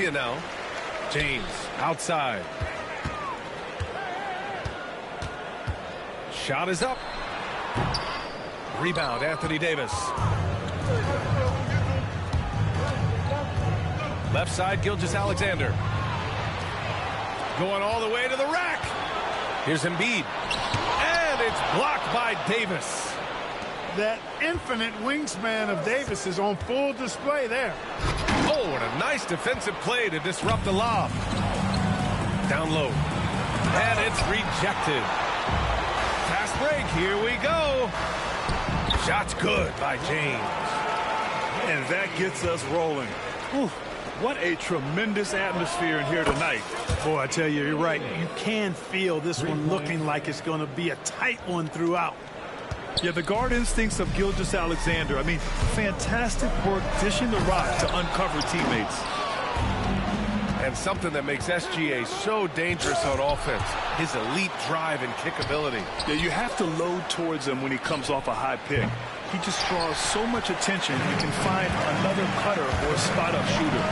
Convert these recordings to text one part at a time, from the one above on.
Philadelphia now. James outside. Shot is up. Rebound, Anthony Davis. Left side, Gilgeous-Alexander. Going all the way to the rack. Here's Embiid. And it's blocked by Davis. That infinite wingspan of Davis is on full display there. Oh, and a nice defensive play to disrupt the lob. Down low. And it's rejected. Fast break. Here we go. Shot's good by James. And that gets us rolling. Whew. What a tremendous atmosphere in here tonight. Boy, I tell you, you're right. You can feel this one looking like it's going to be a tight one throughout. Yeah, the guard instincts of Gilgeous-Alexander. I mean, fantastic work dishing the rock to uncover teammates. And something that makes SGA so dangerous on offense, his elite drive and kick ability. Yeah, you have to load towards him when he comes off a high pick. He just draws so much attention, you can find another cutter or spot-up shooter.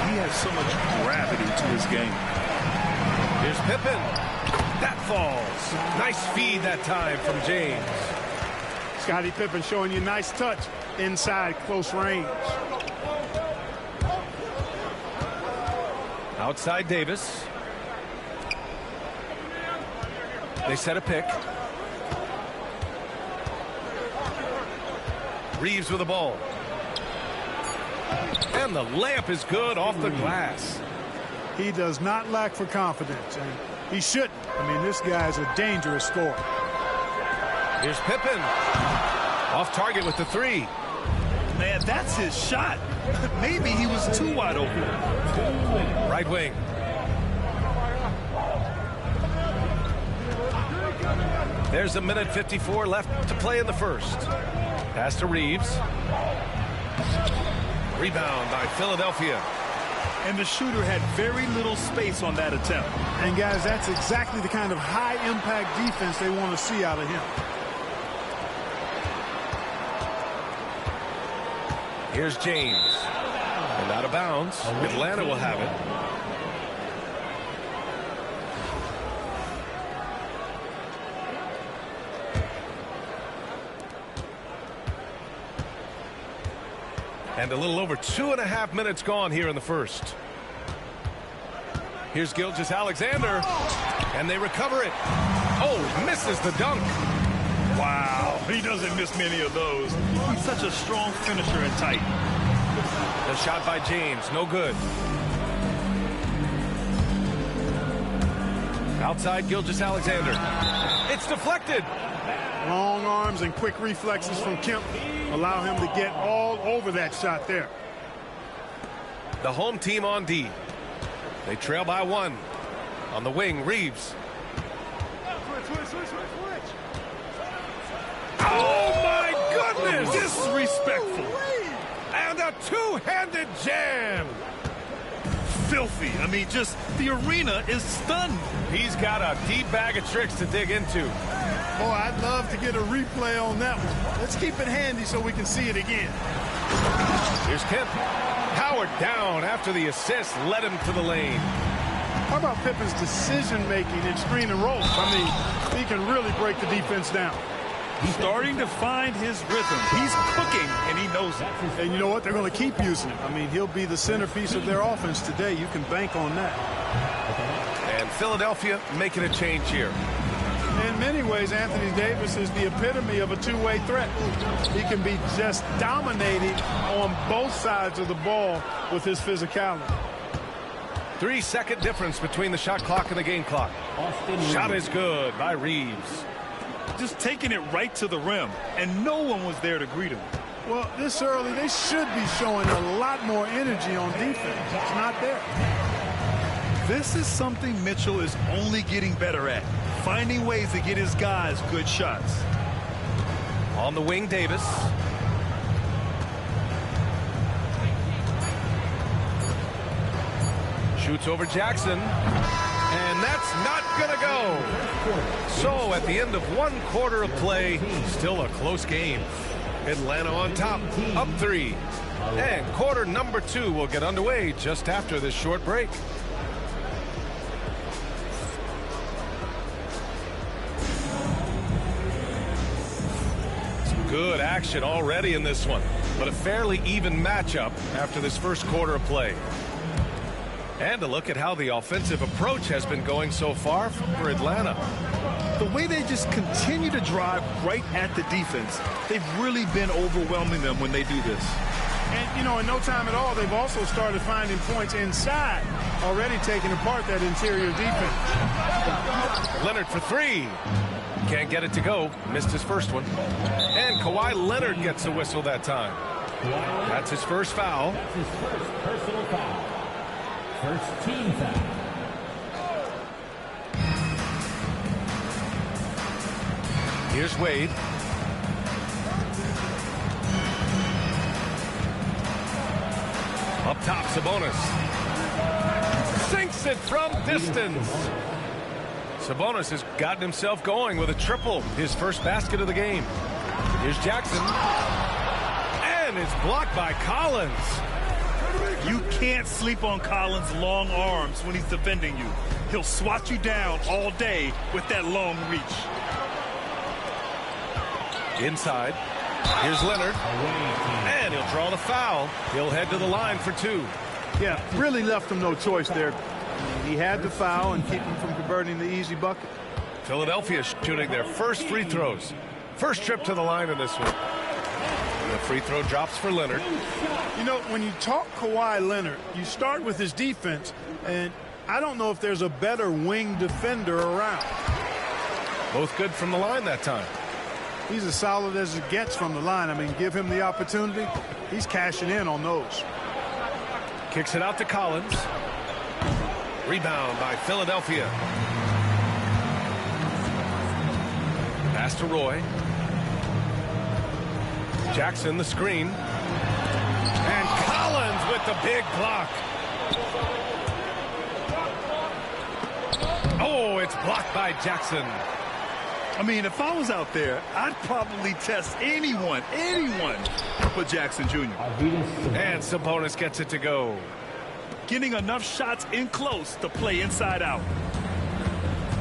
He has so much gravity to his game. Here's Pippen. That falls. Nice feed that time from James. Scottie Pippen showing you nice touch inside close range. Outside Davis. They set a pick. Reeves with the ball. And the layup is good off the glass. He does not lack for confidence, and he shouldn't. I mean, this guy's a dangerous scorer. Here's Pippen. Off target with the three. Man, that's his shot. Maybe he was too wide open. Right wing. There's a minute 54 left to play in the first. Pass to Reeves. Rebound by Philadelphia. And the shooter had very little space on that attempt. And guys, that's exactly the kind of high-impact defense they want to see out of him. Here's James. And out of bounds. Atlanta will have it. And a little over 2.5 minutes gone here in the first. Here's Gilgeous-Alexander. And they recover it. Oh, misses the dunk. Wow, he doesn't miss many of those. He's such a strong finisher and tight. The shot by James, no good. Outside Gilgeous-Alexander. It's deflected. Long arms and quick reflexes from Kemp allow him to get all over that shot there. The home team on D. They trail by one. On the wing, Reeves. Oh, my goodness! Disrespectful. And a two-handed jam. Filthy. I mean, just the arena is stunned. He's got a deep bag of tricks to dig into. Boy, I'd love to get a replay on that one. Let's keep it handy so we can see it again. Here's Kemp. Powered down after the assist led him to the lane. How about Pippen's decision-making in screen and roll? I mean, he can really break the defense down. He's starting to find his rhythm. He's cooking, and he knows it. And you know what? They're going to keep using him. I mean, he'll be the centerpiece of their offense today. You can bank on that. And Philadelphia making a change here. In many ways, Anthony Davis is the epitome of a two-way threat. He can be just dominating on both sides of the ball with his physicality. 3-second difference between the shot clock and the game clock. Shot is good by Reeves. Just taking it right to the rim, and no one was there to greet him. Well, this early, they should be showing a lot more energy on defense. It's not there. This is something Mitchell is only getting better at, finding ways to get his guys good shots. On the wing, Davis. Shoots over Jackson. And that's not going to go. So at the end of one quarter of play, still a close game. Atlanta on top, up 3. And quarter number 2 will get underway just after this short break. Some good action already in this one, but a fairly even matchup after this first quarter of play. And a look at how the offensive approach has been going so far for Atlanta. The way they just continue to drive right at the defense, they've really been overwhelming them when they do this. And, you know, in no time at all, they've also started finding points inside, already taking apart that interior defense. Leonard for 3. Can't get it to go. Missed his first one. And Kawhi Leonard gets a whistle that time. That's his first foul. That's his first personal foul. First team foul. Here's Wade. Up top, Sabonis. Sinks it from distance. Sabonis has gotten himself going with a triple, his first basket of the game. Here's Jackson. And it's blocked by Collins. You can't sleep on Collins' long arms when he's defending you. He'll swat you down all day with that long reach. Inside. Here's Leonard. And he'll draw the foul. He'll head to the line for 2. Yeah, really left him no choice there. He had to foul and keep him from converting the easy bucket. Philadelphia shooting their first free throws. First trip to the line in this one. The free throw drops for Leonard. You know, when you talk Kawhi Leonard, you start with his defense, and I don't know if there's a better wing defender around. Both good from the line that time. He's as solid as it gets from the line. I mean, give him the opportunity. He's cashing in on those. Kicks it out to Collins. Rebound by Philadelphia. Pass to Roy. Jackson the screen. And Collins with the big block. Oh, it's blocked by Jackson. I mean, if I was out there, I'd probably test anyone but Jackson Jr. And Sabonis gets it to go. Getting enough shots in close to play inside out.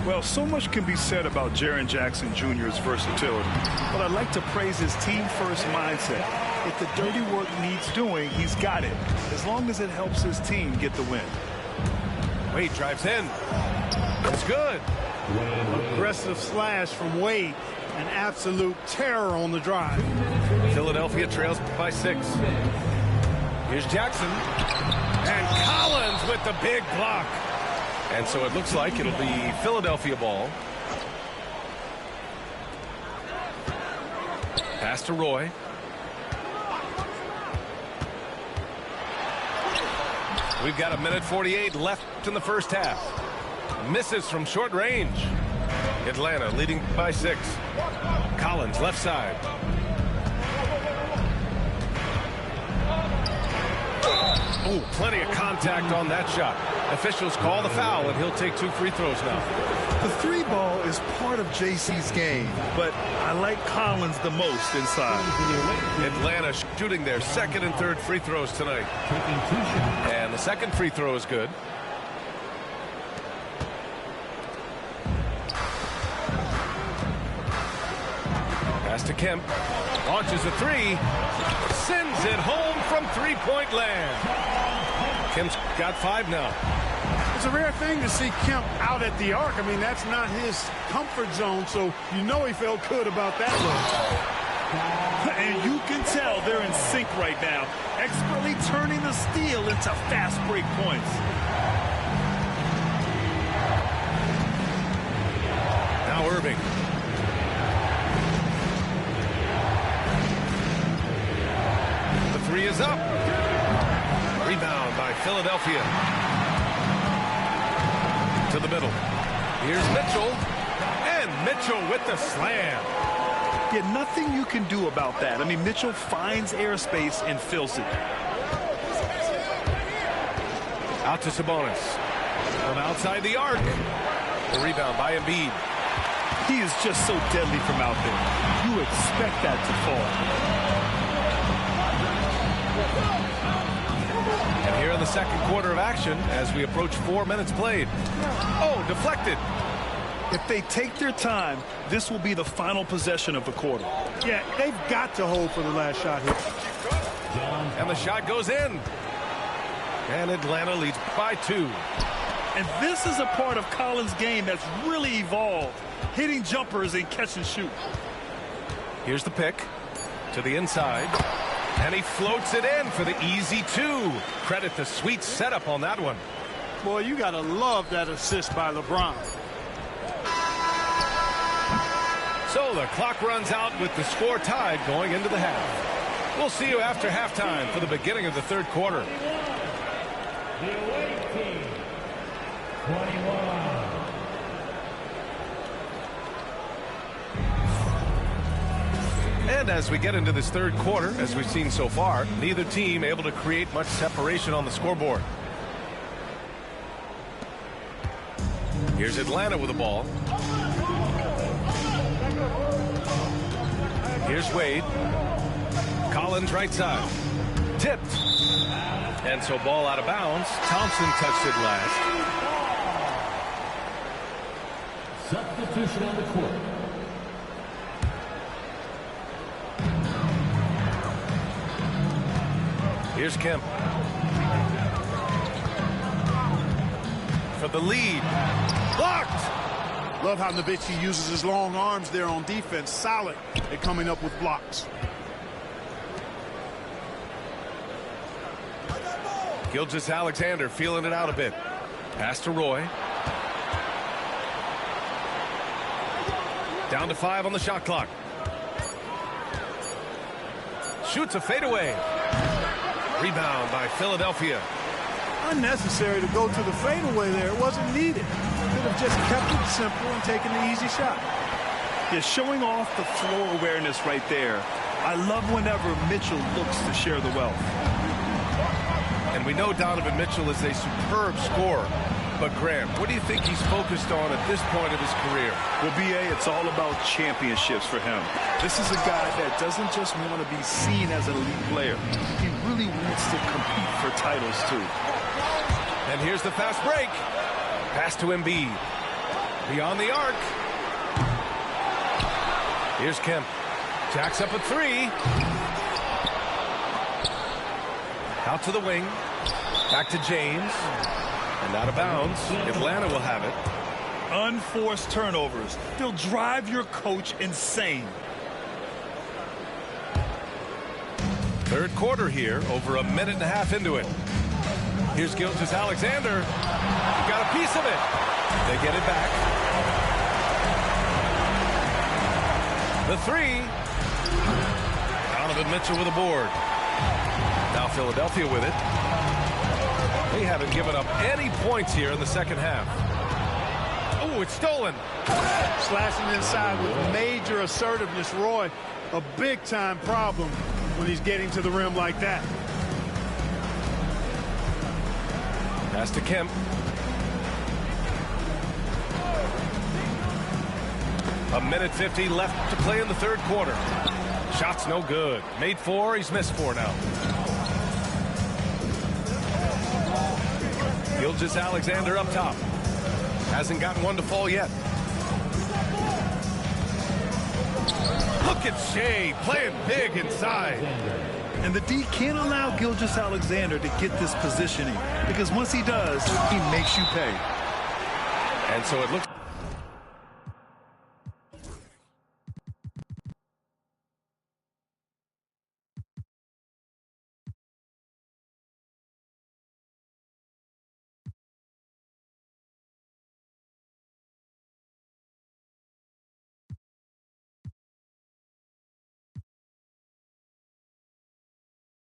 Well, so much can be said about Jaren Jackson Jr.'s versatility, but I'd like to praise his team-first mindset. If the dirty work needs doing, he's got it, as long as it helps his team get the win. Wade drives in. It's good. Aggressive slash from Wade. An absolute terror on the drive. Philadelphia trails by 6. Here's Jackson. And Collins with the big block. And so it looks like it'll be Philadelphia ball. Pass to Roy. We've got 1:48 left in the first half. Misses from short range. Atlanta leading by 6. Collins left side. Oh, plenty of contact on that shot. Officials call the foul, and he'll take 2 free throws now. The 3 ball is part of JC's game, but I like Collins the most inside. Atlanta shooting their second and third free throws tonight. And the second free throw is good. Pass to Kemp. Launches a 3. Sends it home from three-point land. Kemp's got 5 now. It's a rare thing to see Kemp out at the arc. I mean, that's not his comfort zone, so you know he felt good about that one. And you can tell they're in sync right now, expertly turning the steal into fast break points. Now Irving. The 3 is up. Rebound by Philadelphia. To the middle. Here's Mitchell. And Mitchell with the slam. Yeah, nothing you can do about that. I mean, Mitchell finds airspace and fills it. Out to Sabonis. From outside the arc. The rebound by Embiid. He is just so deadly from out there. You expect that to fall. the second quarter of action as we approach 4 minutes played. Oh, deflected. If they take their time, this will be the final possession of the quarter. Yeah, they've got to hold for the last shot here. And the shot goes in. And Atlanta leads by 2. And this is a part of Collins' game that's really evolved, hitting jumpers and catch and shoot. Here's the pick to the inside. And he floats it in for the easy 2. Credit the sweet setup on that one. Boy, you got to love that assist by LeBron. So the clock runs out with the score tied going into the half. We'll see you after halftime for the beginning of the third quarter. The away team, 21. And as we get into this third quarter, as we've seen so far, neither team able to create much separation on the scoreboard. Here's Atlanta with the ball. Here's Wade. Collins right side. Tipped. And so ball out of bounds. Thompson touched it last. Substitution on the court. Here's Kemp. For the lead. Blocked! Love how Nowitzki uses his long arms there on defense. Solid at coming up with blocks. Gilgeous-Alexander feeling it out a bit. Pass to Roy. Down to 5 on the shot clock. Shoots a fadeaway. Rebound by Philadelphia. Unnecessary to go to the fadeaway there. It wasn't needed. Could have just kept it simple and taken the easy shot. Yeah, showing off the floor awareness right there. I love whenever Mitchell looks to share the wealth. And we know Donovan Mitchell is a superb scorer. But, Graham, what do you think he's focused on at this point of his career? Well, B.A., it's all about championships for him. This is a guy that doesn't just want to be seen as an elite player. He really wants to compete for titles, too. And here's the fast break. Pass to Embiid. Beyond the arc. Here's Kemp. Jacks up a 3. Out to the wing. Back to James. And out of bounds. Atlanta will have it. Unforced turnovers. They'll drive your coach insane. Third quarter here. Over a minute and a half into it. Here's Gilgeous-Alexander. He got a piece of it. They get it back. The 3. Donovan Mitchell with a board. Now Philadelphia with it. They haven't given up any points here in the second half. Oh, it's stolen. Slashing inside with major assertiveness. Roy, a big-time problem when he's getting to the rim like that. Pass to Kemp. A minute 50 left to play in the third quarter. Shot's no good. Made 4, he's missed 4 now. Gilgeous-Alexander up top. Hasn't gotten one to fall yet. Look at Shea playing big inside. And the D can't allow Gilgeous-Alexander to get this positioning, because once he does, he makes you pay. And so it looks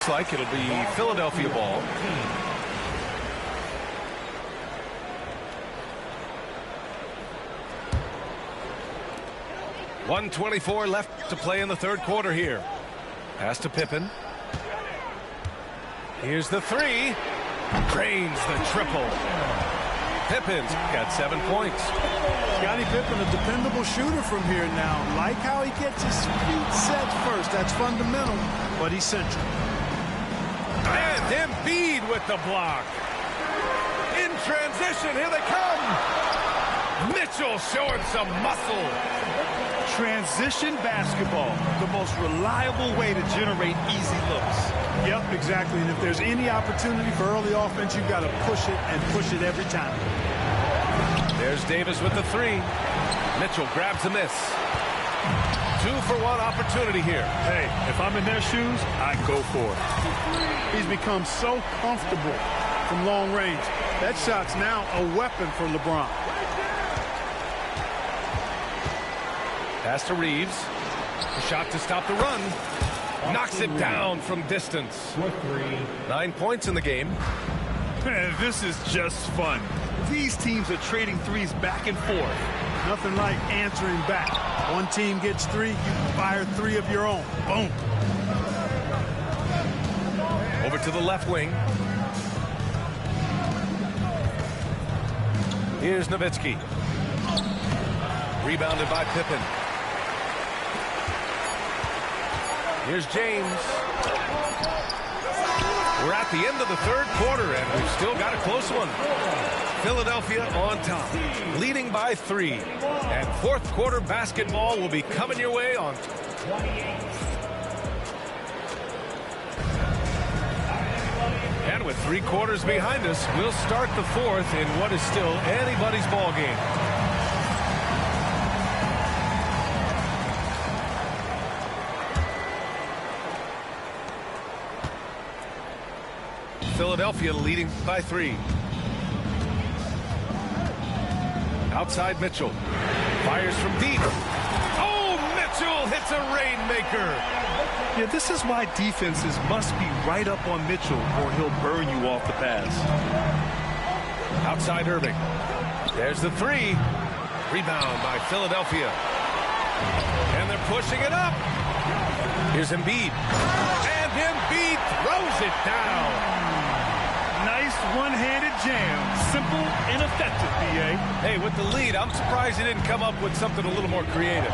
like it'll be Philadelphia ball. 1:24 left to play in the third quarter here. Pass to Pippen. Here's the 3. Drains the triple. Pippen's got 7 points. Scottie Pippen, a dependable shooter from here now. Like how he gets his feet set first. That's fundamental, but essential. And Embiid with the block. In transition, here they come. Mitchell showing some muscle. Transition basketball, the most reliable way to generate easy looks. Yep, exactly. And if there's any opportunity for early offense, you've got to push it and push it every time. There's Davis with the three. Mitchell grabs a miss. 2-for-1 opportunity here. Hey, if I'm in their shoes, I go for it. He's become so comfortable from long range. That shot's now a weapon for LeBron. Pass to Reeves. A shot to stop the run. Knocks it down from distance. 9 points in the game. Man, this is just fun. These teams are trading threes back and forth. Nothing like answering back. One team gets three, you fire three of your own. Boom. Over to the left wing. Here's Nowitzki. Rebounded by Pippen. Here's James. We're at the end of the third quarter, and we've still got a close one. Philadelphia on top, leading by 3. And fourth quarter basketball will be coming your way on. And with 3 quarters behind us, we'll start the fourth in what is still anybody's ball game. Philadelphia leading by 3. Outside Mitchell. Fires from deep. Oh, Mitchell hits a rainmaker. Yeah, this is why defenses must be right up on Mitchell or he'll burn you off the pass. Outside Irving. There's the 3. Rebound by Philadelphia. And they're pushing it up. Here's Embiid. And Embiid throws it down. Nice one-handed jam. Simple and effective, B.A. Hey, with the lead, I'm surprised he didn't come up with something a little more creative.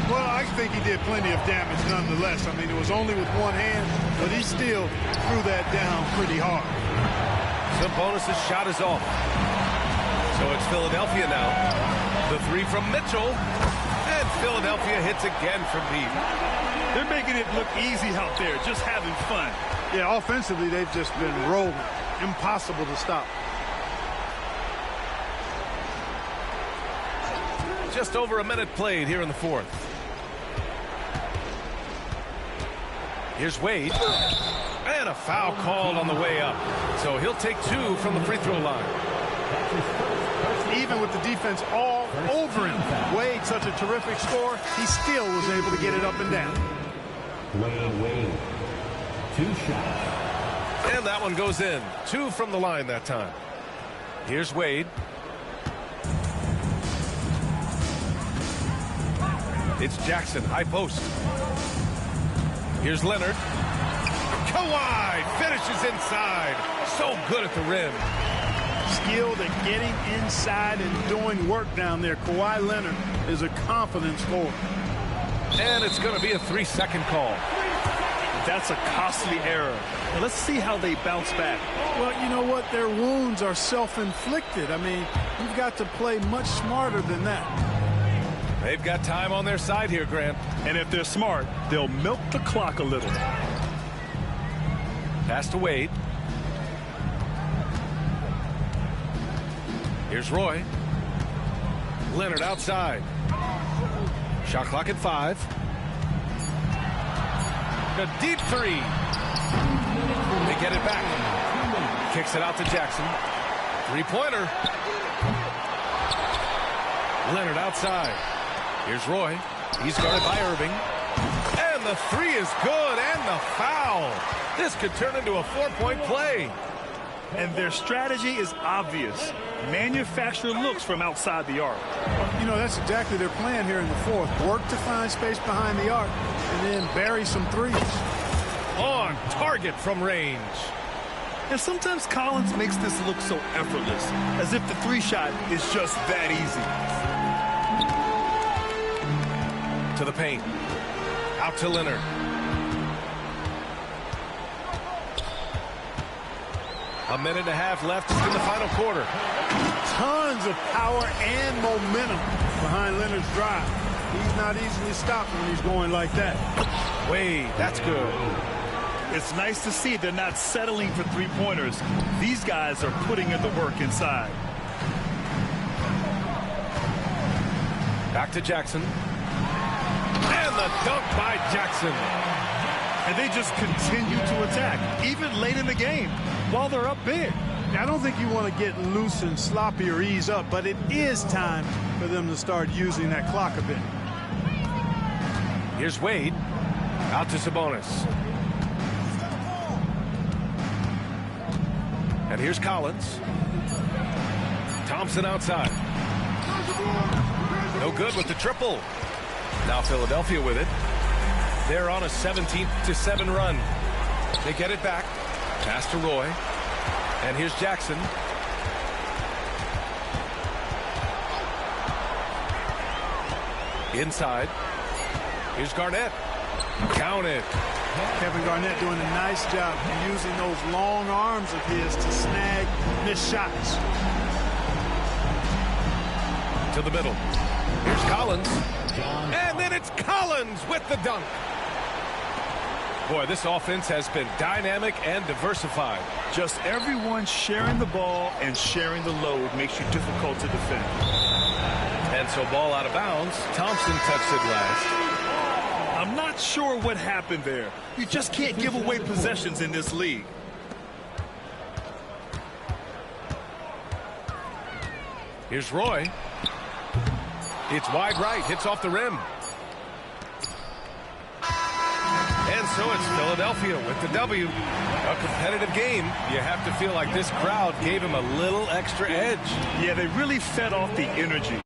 Well, I think he did plenty of damage nonetheless. I mean, it was only with one hand, but he still threw that down pretty hard. Sabonis' shot is off. So it's Philadelphia now. The 3 from Mitchell. And Philadelphia hits again from deep. They're making it look easy out there, just having fun. Yeah, offensively, they've just been rolling. Impossible to stop. Just over a minute played here in the fourth. Here's Wade. And a foul called on the way up. So he'll take 2 from the free throw line. Even with the defense all over him, Wade, such a terrific scorer, he still was able to get it up and down. Wade. 2 shots. And that one goes in. 2 from the line that time. Here's Wade. It's Jackson, high post. Here's Leonard. Kawhi finishes inside. So good at the rim. Skilled at getting inside and doing work down there. Kawhi Leonard is a confident scorer. And it's going to be a 3-second call. That's a costly error. Now let's see how they bounce back. Well, you know what? Their wounds are self-inflicted. I mean, you've got to play much smarter than that. They've got time on their side here, Grant. And if they're smart, they'll milk the clock a little. Pass to Wade. Here's Roy. Leonard outside. Shot clock at 5. A deep 3. They get it back. Kicks it out to Jackson. 3-pointer. Leonard outside. Here's Roy. He's guarded by Irving. And the 3 is good. And the foul. This could turn into a 4-point play. And their strategy is obvious. Manufacture looks from outside the arc. You know, that's exactly their plan here in the fourth. Work to find space behind the arc and then bury some threes. On target from range. And sometimes Collins makes this look so effortless, as if the 3-shot is just that easy. To the paint. Out to Leonard. A minute and a half left just in the final quarter. Tons of power and momentum behind Leonard's drive. He's not easily stopped when he's going like that. Wade, that's good. It's nice to see they're not settling for three-pointers. These guys are putting in the work inside. Back to Jackson. And the dunk by Jackson. And they just continue to attack, even late in the game, while they're up big. I don't think you want to get loose and sloppy or ease up, but it is time for them to start using that clock a bit. Here's Wade. Out to Sabonis. And here's Collins. Thompson outside. No good with the triple. Now Philadelphia with it. They're on a 17-7 run. They get it back. Pass to Roy. And here's Jackson. Inside. Here's Garnett. Count it. Kevin Garnett doing a nice job using those long arms of his to snag missed shots. To the middle. Here's Collins. And then it's Collins with the dunk. Boy, this offense has been dynamic and diversified. Just everyone sharing the ball and sharing the load makes you difficult to defend. And so ball out of bounds. Thompson touched it last. I'm not sure what happened there. You just can't give away possessions in this league. Here's Roy. It's wide right. Hits off the rim. And so it's Philadelphia with the W. A competitive game. You have to feel like this crowd gave him a little extra edge. Yeah, they really fed off the energy.